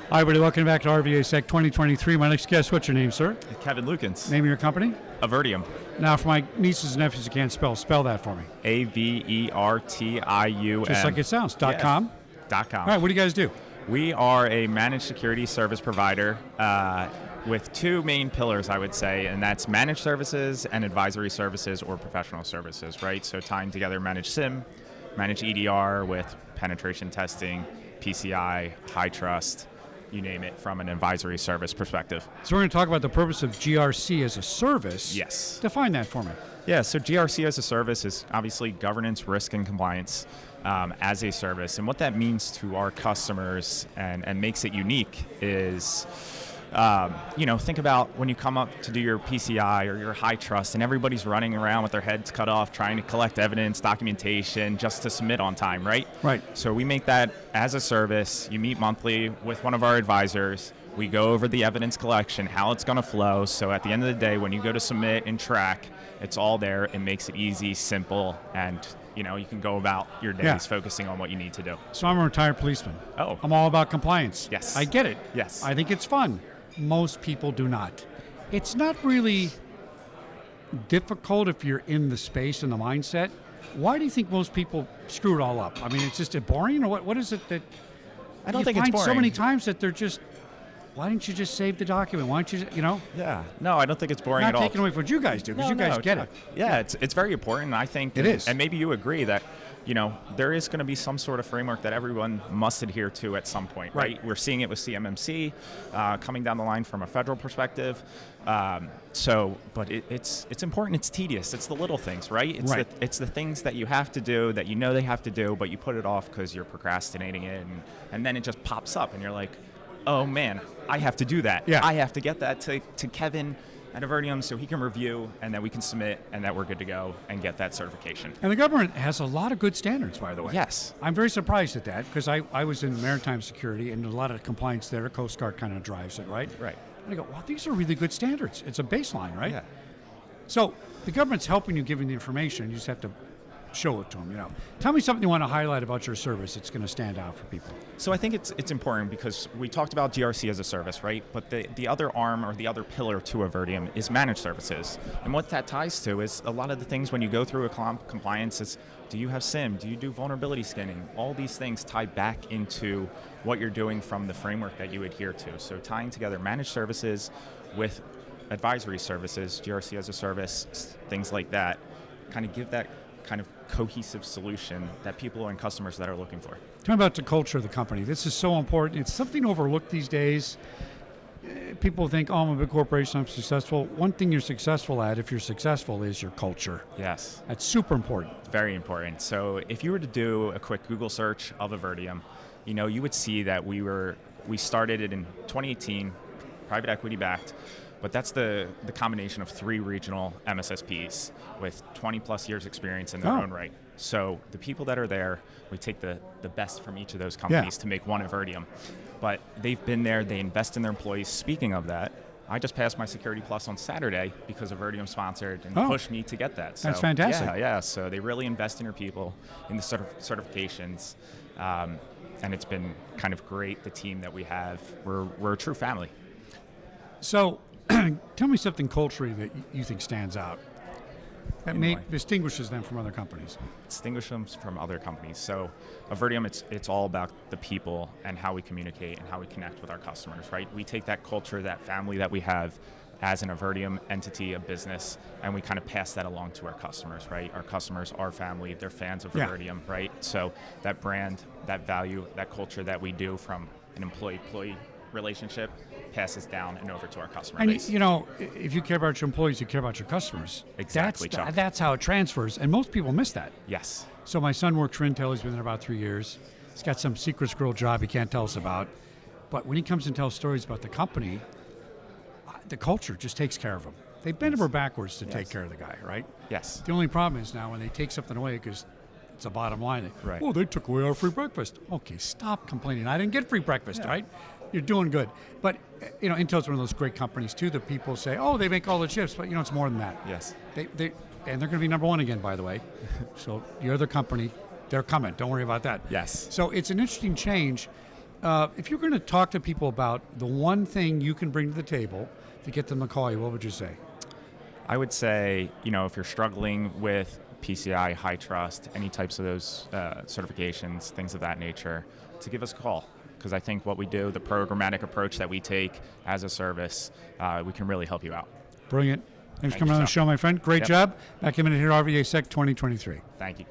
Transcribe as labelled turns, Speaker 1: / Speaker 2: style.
Speaker 1: Hi, everybody. Welcome back to RVAsec 2023. My next guest, what's your name, sir?
Speaker 2: Kevin Lukins.
Speaker 1: Name of your company?
Speaker 2: Avertium.
Speaker 1: Now, for my nieces and nephews who can't spell that for me.
Speaker 2: Avertium.
Speaker 1: Just like it sounds. .com?
Speaker 2: .com.
Speaker 1: All right, what do you guys do?
Speaker 2: We are a managed security service provider with two main pillars, I would say, and that's managed services and advisory services or professional services, right? So tying together managed SIM, managed EDR with penetration testing, PCI, high trust, you name it, from an advisory service perspective.
Speaker 1: So we're going to talk about the purpose of GRC as a service.
Speaker 2: Yes.
Speaker 1: Define that for me.
Speaker 2: Yeah, so GRC as a service is obviously governance, risk, and compliance as a service. And what that means to our customers and makes it unique is, think about when you come up to do your PCI or your high trust and everybody's running around with their heads cut off trying to collect evidence, documentation, just to submit on time, right?
Speaker 1: Right.
Speaker 2: So we make that as a service. You meet monthly with one of our advisors. We go over the evidence collection, how it's going to flow. So at the end of the day, when you go to submit and track, it's all there. It makes it easy, simple, and you can go about your days focusing on what you need to do.
Speaker 1: So I'm a retired policeman.
Speaker 2: Oh.
Speaker 1: I'm all about compliance.
Speaker 2: Yes.
Speaker 1: I get it.
Speaker 2: Yes.
Speaker 1: I think it's fun. Most people do not. It's not really difficult if you're in the space and the mindset. Why do you think most people screw it all up? I mean, it's just boring, or what is it that
Speaker 2: I don't think it's boring.
Speaker 1: So many times that they're just, why didn't you just save the document? Why don't you,
Speaker 2: Yeah. No, I don't think it's boring at all.
Speaker 1: Not taking away from what you guys do, because you guys get it.
Speaker 2: Yeah, it's very important. I think
Speaker 1: it is.
Speaker 2: And maybe you agree that, there is going to be some sort of framework that everyone must adhere to at some point, right? We're seeing it with CMMC coming down the line from a federal perspective. But it's important. It's tedious. It's the little things, right? It's the things that you have to do that they have to do, but you put it off because you're procrastinating it, and then it just pops up, and you're like, oh man, I have to do that.
Speaker 1: Yeah.
Speaker 2: I have to get that to Kevin at Avertium so he can review, and then we can submit, and that we're good to go and get that certification.
Speaker 1: And the government has a lot of good standards, by the way.
Speaker 2: Yes.
Speaker 1: I'm very surprised at that, because I was in maritime security, and a lot of compliance there. Coast Guard kind of drives it, right?
Speaker 2: Right.
Speaker 1: And I go, wow, these are really good standards. It's a baseline, right?
Speaker 2: Yeah.
Speaker 1: So the government's helping you, giving the information. You just have to show it to them, Tell me something you want to highlight about your service that's going to stand out for people.
Speaker 2: So I think it's important because we talked about GRC as a service, right? But the other arm or the other pillar to Avertium is managed services. And what that ties to is a lot of the things when you go through a compliance is, do you have SIM? Do you do vulnerability scanning? All these things tie back into what you're doing from the framework that you adhere to. So tying together managed services with advisory services, GRC as a service, things like that, kind of give that kind of cohesive solution that people and customers that are looking for.
Speaker 1: Tell me about the culture of the company. This is so important. It's something overlooked these days. People think, oh, I'm a big corporation, I'm successful. One thing you're successful at, if you're successful, is your culture.
Speaker 2: Yes.
Speaker 1: That's super important.
Speaker 2: Very important. So if you were to do a quick Google search of Avertium, you would see that we started it in 2018, private equity backed. But that's the combination of 3 regional MSSPs with 20 plus years experience in their own right. So the people that are there, we take the best from each of those companies to make one Avertium. But they've been there, they invest in their employees. Speaking of that, I just passed my Security Plus on Saturday because Avertium sponsored and pushed me to get that. So,
Speaker 1: that's fantastic.
Speaker 2: Yeah. So they really invest in their people, in the certifications. And it's been kind of great, the team that we have. We're a true family.
Speaker 1: So, tell me something culturally that you think stands out that distinguishes them from other companies.
Speaker 2: Distinguish them from other companies. So Avertium, it's all about the people and how we communicate and how we connect with our customers, right? We take that culture, that family that we have as an Avertium entity, a business, and we kind of pass that along to our customers, right? Our customers are family, they're fans of Avertium, right? So that brand, that value, that culture that we do from an employee relationship passes down and over to our customer base.
Speaker 1: And if you care about your employees, you care about your customers.
Speaker 2: Exactly, Chuck.
Speaker 1: That's how it transfers, and most people miss that.
Speaker 2: Yes.
Speaker 1: So my son works for Intel. He's been there about 3 years. He's got some secret squirrel job he can't tell us about. But when he comes and tells stories about the company, the culture just takes care of him. They bend over backwards to take care of the guy, right?
Speaker 2: Yes.
Speaker 1: The only problem is now when they take something away, because it's a bottom line.
Speaker 2: Right.
Speaker 1: Oh, they took away our free breakfast. Okay, stop complaining. I didn't get free breakfast, right? You're doing good. But, Intel's one of those great companies, too, that people say, oh, they make all the chips. But, it's more than that.
Speaker 2: Yes.
Speaker 1: And they're going to be number one again, by the way. So your other company, they're coming. Don't worry about that.
Speaker 2: Yes.
Speaker 1: So it's an interesting change. If you're going to talk to people about the one thing you can bring to the table to get them to call you, what would you say?
Speaker 2: I would say, if you're struggling with PCI, high trust, any types of those certifications, things of that nature, to give us a call. Because I think what we do, the programmatic approach that we take as a service, we can really help you out.
Speaker 1: Brilliant. Thanks for
Speaker 2: Thank
Speaker 1: coming
Speaker 2: you,
Speaker 1: on the
Speaker 2: Sean.
Speaker 1: show, my friend. Great
Speaker 2: Yep.
Speaker 1: job. Back in a minute here, RVAsec 2023.
Speaker 2: Thank you.